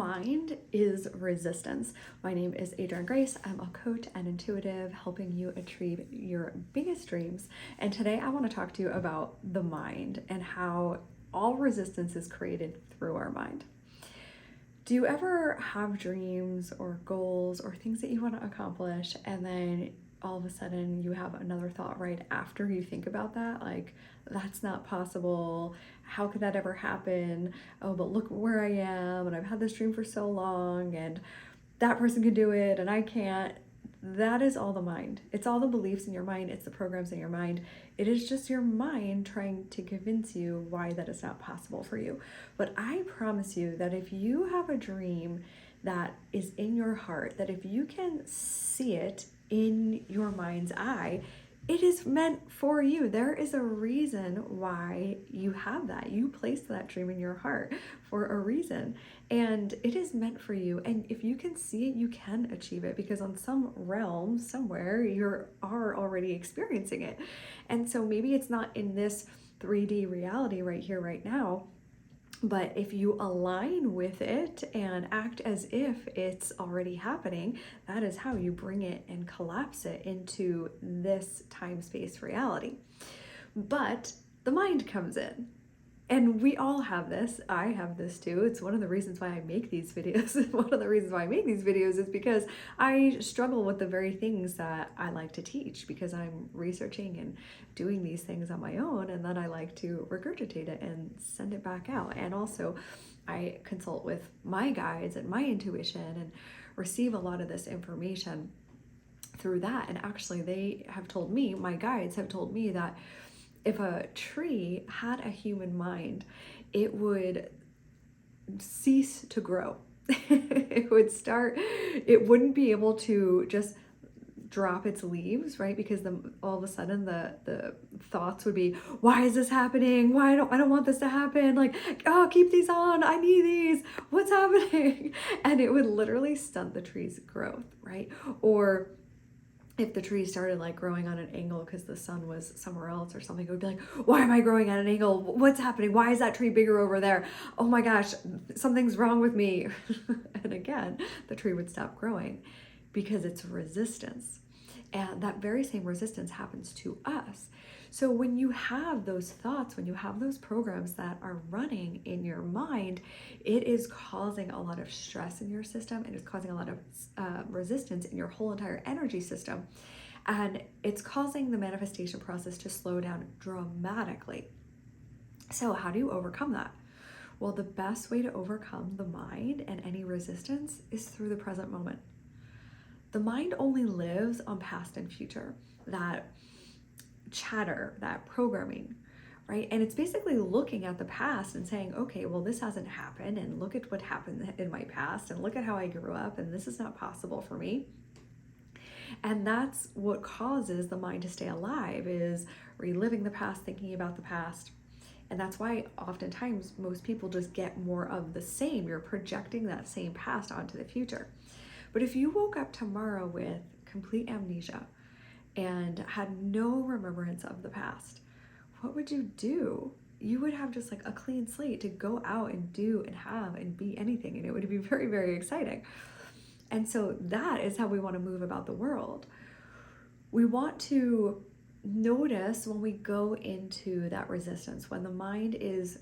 mind is resistance. My name is Adrienne Grace. I'm a coach and intuitive, helping you achieve your biggest dreams. And today I want to talk to you about the mind and how all resistance is created through our mind. Do you ever have dreams or goals or things that you want to accomplish, and then all of a sudden you have another thought right after you think about that, like, that's not possible, how could that ever happen, oh but look where I am, and I've had this dream for so long, and that person can do it and I can't? That is all the mind. It's all the beliefs in your mind. It's the programs in your mind. It is just your mind trying to convince you why that is not possible for you. But I promise you that if you have a dream that is in your heart, that if you can see it in your mind's eye, it is meant for you. There is a reason why you have that. You placed that dream in your heart for a reason, and it is meant for you. And if you can see it, you can achieve it, because on some realm, somewhere, you are already experiencing it. And so maybe it's not in this 3D reality right here, right now, but if you align with it and act as if it's already happening, that is how you bring it and collapse it into this time-space reality. But the mind comes in. And we all have this. I have this too. It's one of the reasons why I make these videos. One of the reasons why I make these videos is because I struggle with the very things that I like to teach, because I'm researching and doing these things on my own, and then I like to regurgitate it and send it back out. And also I consult with my guides and my intuition and receive a lot of this information through that. And actually they have told me, my guides have told me, that if a tree had a human mind, it would cease to grow. It wouldn't be able to just drop its leaves, right? Because all of a sudden the thoughts would be, why is this happening? I don't want this to happen. Like, oh, keep these on. I need these. What's happening? And it would literally stunt the tree's growth, right? Or if the tree started like growing on an angle because the sun was somewhere else or something, it would be like, why am I growing at an angle? What's happening? Why is that tree bigger over there? Oh my gosh, something's wrong with me. And again, the tree would stop growing because it's resistance. And that very same resistance happens to us. So when you have those thoughts, when you have those programs that are running in your mind, it is causing a lot of stress in your system. It is causing a lot of resistance in your whole entire energy system. And it's causing the manifestation process to slow down dramatically. So how do you overcome that? Well, the best way to overcome the mind and any resistance is through the present moment. The mind only lives on past and future, that chatter, that programming, right? And it's basically looking at the past and saying, okay, well, this hasn't happened, and look at what happened in my past, and look at how I grew up, and this is not possible for me. And that's what causes the mind to stay alive, is reliving the past, thinking about the past. And that's why oftentimes most people just get more of the same. You're projecting that same past onto the future. But if you woke up tomorrow with complete amnesia and had no remembrance of the past, what would you do? You would have just like a clean slate to go out and do and have and be anything, and it would be very, very exciting. And so that is how we want to move about the world. We want to notice when we go into that resistance, when the mind is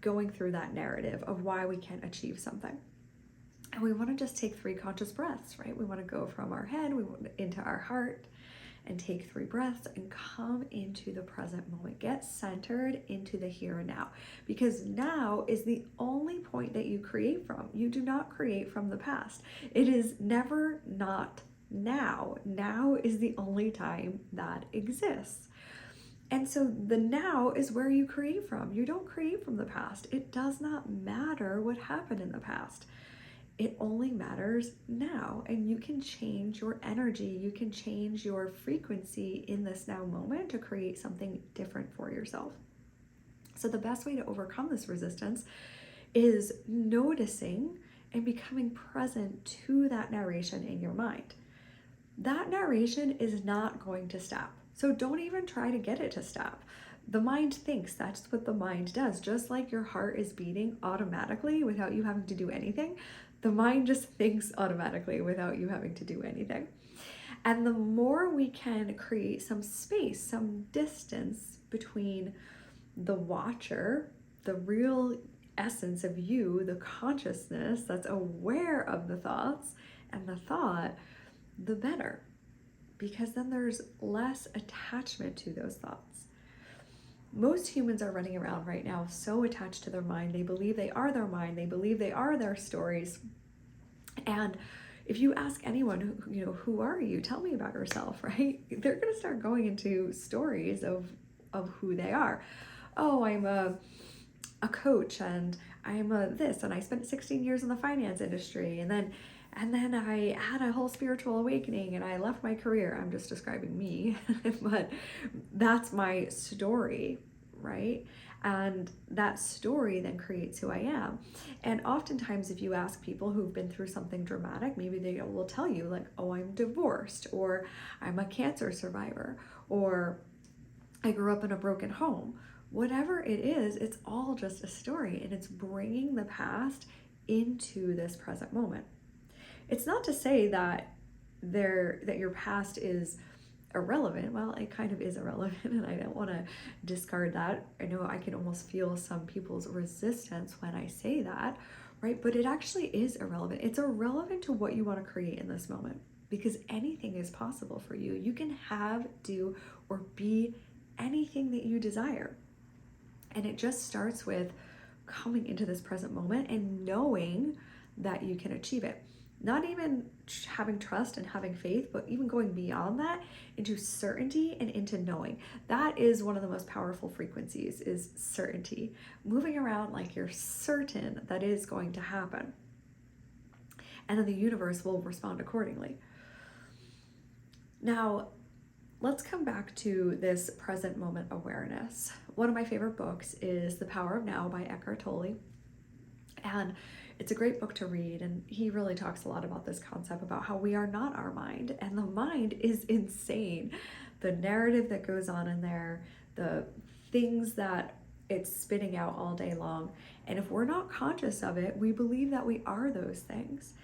going through that narrative of why we can't achieve something. And we want to just take 3 conscious breaths, right? We want to go from our head into our heart and take 3 breaths and come into the present moment. Get centered into the here and now, because now is the only point that you create from. You do not create from the past. It is never not now. Now is the only time that exists. And so the now is where you create from. You don't create from the past. It does not matter what happened in the past. It only matters now, and you can change your energy. You can change your frequency in this now moment to create something different for yourself. So the best way to overcome this resistance is noticing and becoming present to that narration in your mind. That narration is not going to stop. So don't even try to get it to stop. The mind thinks. That's what the mind does. Just like your heart is beating automatically without you having to do anything, the mind just thinks automatically without you having to do anything. And the more we can create some space, some distance between the watcher, the real essence of you, the consciousness that's aware of the thoughts and the thought, the better. Because then there's less attachment to those thoughts. Most humans are running around right now so attached to their mind. They believe they are their mind. They believe they are their stories. And if you ask anyone, who are you? Tell me about yourself, right? They're going to start going into stories of who they are. Oh, I'm a coach, and I'm a this, and I spent 16 years in the finance industry, and then I had a whole spiritual awakening and I left my career. I'm just describing me, but that's my story, right? And that story then creates who I am. And oftentimes, if you ask people who've been through something dramatic, maybe they will tell you, like, oh, I'm divorced, or I'm a cancer survivor, or I grew up in a broken home. Whatever it is, it's all just a story, and it's bringing the past into this present moment. It's not to say that your past is irrelevant. Well, it kind of is irrelevant, and I don't want to discard that. I know I can almost feel some people's resistance when I say that, right? But it actually is irrelevant. It's irrelevant to what you want to create in this moment, because anything is possible for you. You can have, do, or be anything that you desire. And it just starts with coming into this present moment and knowing that you can achieve it. Not even having trust and having faith, but even going beyond that into certainty and into knowing. That is one of the most powerful frequencies, is certainty. Moving around like you're certain that is going to happen. And then the universe will respond accordingly. Now, let's come back to this present moment awareness. One of my favorite books is The Power of Now by Eckhart Tolle. And it's a great book to read, and he really talks a lot about this concept about how we are not our mind, and the mind is insane. The narrative that goes on in there, the things that it's spitting out all day long, and if we're not conscious of it, we believe that we are those things,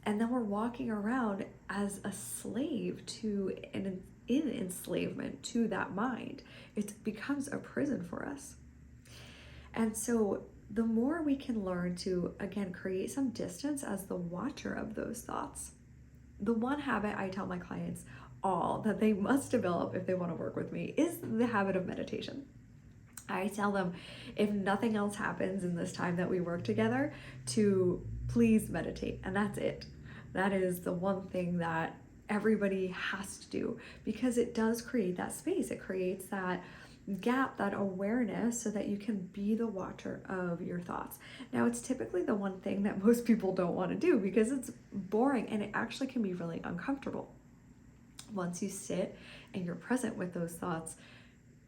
and then we're walking around as a slave to in enslavement to that mind. It becomes a prison for us. And so the more we can learn to, again, create some distance as the watcher of those thoughts. The one habit I tell my clients all that they must develop if they want to work with me is the habit of meditation. I tell them, if nothing else happens in this time that we work together, to please meditate. And that's it. That is the one thing that everybody has to do, because it does create that space. It creates that gap, that awareness, so that you can be the watcher of your thoughts. Now, it's typically the one thing that most people don't want to do because it's boring, and it actually can be really uncomfortable. Once you sit and you're present with those thoughts,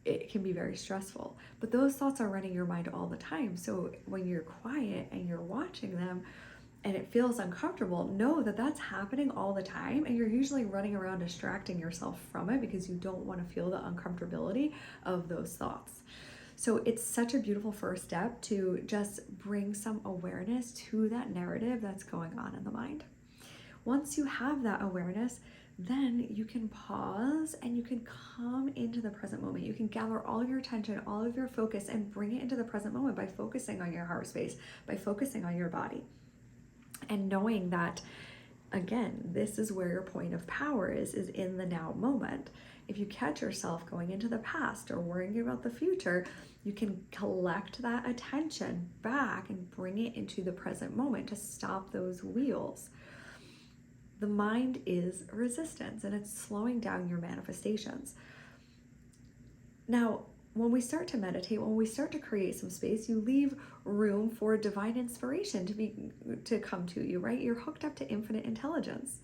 it can be very stressful. But those thoughts are running your mind all the time. So when you're quiet and you're watching them, and it feels uncomfortable, know that that's happening all the time, and you're usually running around distracting yourself from it because you don't want to feel the uncomfortability of those thoughts. So it's such a beautiful first step to just bring some awareness to that narrative that's going on in the mind. Once you have that awareness, then you can pause and you can come into the present moment. You can gather all your attention, all of your focus, and bring it into the present moment by focusing on your heart space, by focusing on your body. And knowing that, again, this is where your point of power is in the now moment. If you catch yourself going into the past or worrying about the future, you can collect that attention back and bring it into the present moment to stop those wheels. The mind is resistance, and it's slowing down your manifestations. Now, when we start to meditate, when we start to create some space, you leave room for divine inspiration to come to you, right? You're hooked up to infinite intelligence.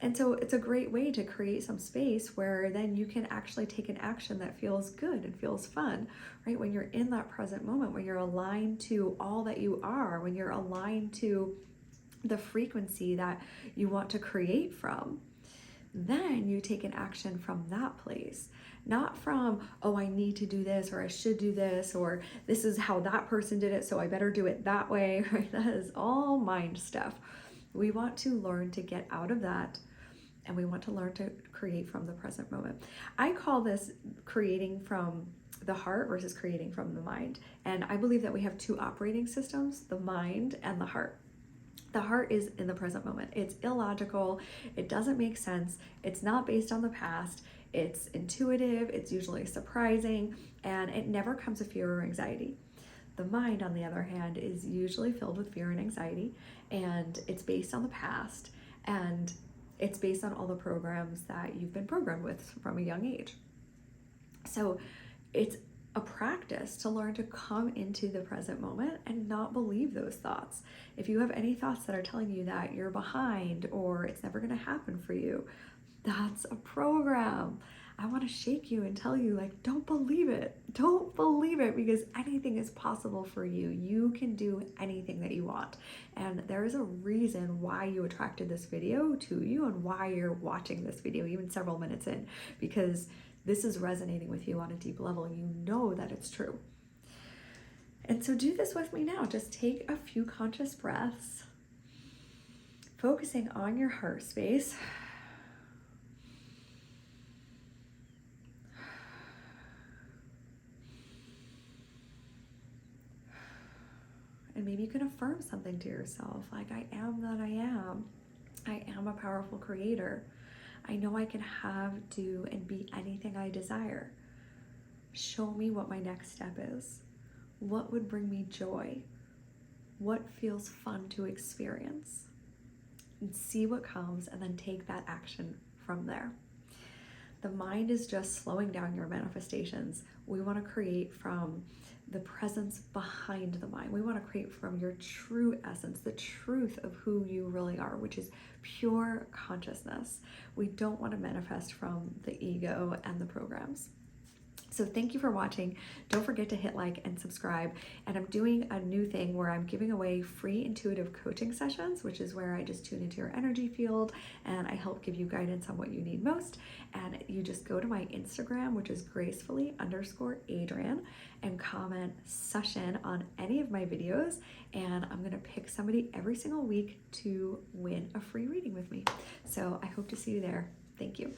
And so it's a great way to create some space where then you can actually take an action that feels good and feels fun, right? When you're in that present moment, when you're aligned to all that you are, when you're aligned to the frequency that you want to create from, then you take an action from that place, not from, oh, I need to do this, or I should do this, or this is how that person did it, so I better do it that way, right? That is all mind stuff. We want to learn to get out of that, and we want to learn to create from the present moment. I call this creating from the heart versus creating from the mind. And I believe that we have two operating systems, the mind and the heart. The heart is in the present moment. It's illogical. It doesn't make sense. It's not based on the past. It's intuitive. It's usually surprising, and it never comes with fear or anxiety. The mind, on the other hand, is usually filled with fear and anxiety, and it's based on the past, and it's based on all the programs that you've been programmed with from a young age. So it's a practice to learn to come into the present moment and not believe those thoughts. If you have any thoughts that are telling you that you're behind or it's never going to happen for you, that's a program. I want to shake you and tell you, like, don't believe it. Don't believe it, because anything is possible for you. You can do anything that you want. And there is a reason why you attracted this video to you and why you're watching this video, even several minutes in, because this is resonating with you on a deep level. You know that it's true. And so do this with me now. Just take a few conscious breaths, focusing on your heart space. And maybe you can affirm something to yourself, like, I am that I am. I am a powerful creator. I know I can have, do, and be anything I desire. Show me what my next step is. What would bring me joy? What feels fun to experience? And see what comes, and then take that action from there. The mind is just slowing down your manifestations. We want to create from the presence behind the mind. We want to create from your true essence, the truth of who you really are, which is pure consciousness. We don't want to manifest from the ego and the programs. So thank you for watching. Don't forget to hit like and subscribe. And I'm doing a new thing where I'm giving away free intuitive coaching sessions, which is where I just tune into your energy field and I help give you guidance on what you need most. And you just go to my Instagram, which is gracefully_Adrian, and comment session on any of my videos. And I'm gonna pick somebody every single week to win a free reading with me. So I hope to see you there. Thank you.